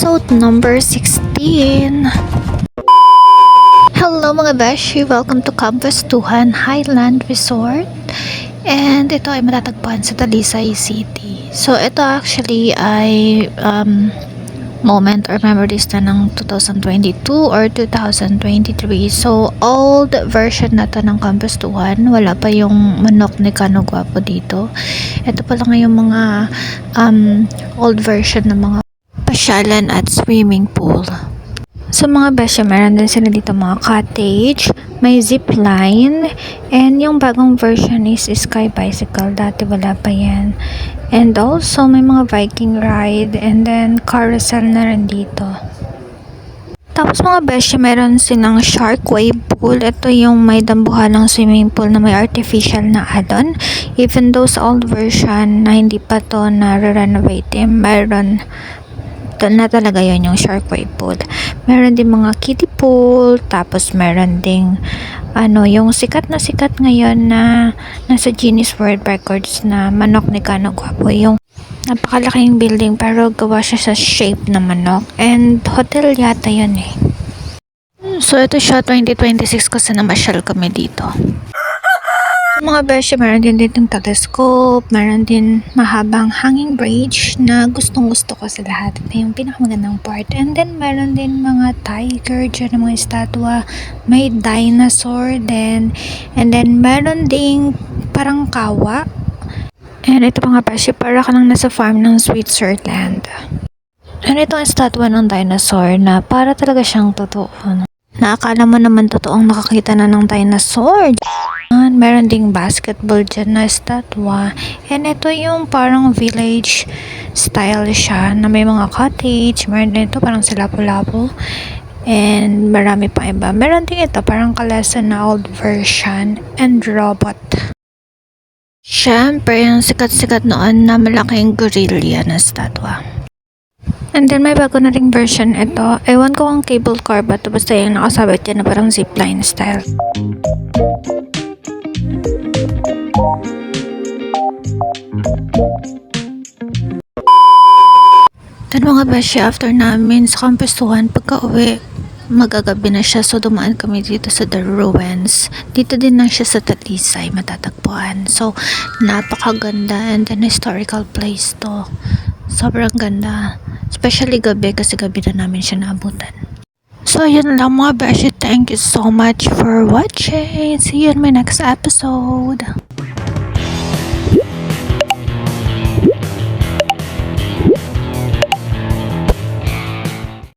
episode number 16. Hello mga beshi, welcome to Campus Tuhan Highland Resort. And ito ay matatagpuan sa Talisay City. So ito actually ay moment or memories na ng 2022 or 2023. So old version na to ng Campus Tuhan. Wala pa yung manok ni Kano Guapo dito. Ito pa lang yung mga old version ng mga pasyalan at swimming pool. So mga besya, meron din sila dito mga cottage, may zip line, and yung bagong version is sky bicycle. Dati wala pa yan. And also may mga Viking ride, and then carousel na rin dito. Tapos mga besya, meron silang shark wave pool. Ito yung may dambuhan ng swimming pool na may artificial na add-on. Even though sa old version na hindi pa to na-renovate, meron na talaga yon yung shark wave pool. Meron din mga kiddie pool, tapos meron ding yung sikat na sikat ngayon na nasa Guinness World Records na manok ni Kano Guapo, yung napakalaking building pero gawa siya sa shape na manok, and hotel yata yun eh. So ito siya 2026 kasi namasyal kami dito. Mga beshi, meron din ditong telescope, meron din mahabang hanging bridge na gustong gusto ko sa lahat. Ito yung pinakamagandang part. And then meron din mga tiger dyan, mga estatwa, may dinosaur din, and then meron ding parang kawa. And ito mga beshi, para ka lang nasa farm ng Switzerland. And itong estatwa ng dinosaur na para talaga siyang totoo. Nakakala mo naman totoong nakakita na ng dinosaur. Meron ding basketball dyan na estatwa. And ito yung parang village style siya na may mga cottage. Meron din ito parang sa lapu-lapu. And marami pa iba. Meron din ito parang kalesa na old version and robot. Siyempre, yung sikat-sikat noon na malaking gorilla na estatwa. And then may bago na ring version ito. Ewan ko ang cable car ba ito, basta yung nakasabit yan na parang zipline style. Then mga beshi, after namin sa Campus Tuhan, pagka uwi, magagabi na siya, so dumaan kami dito sa The Ruins. Dito din lang siya sa Talisay matatagpuan. So napakaganda and then historical place to. Sobrang ganda. Especially gabi kasi gabi na namin siya naabutan. So yun lang mga beshi. Thank you so much for watching. See you in my next episode.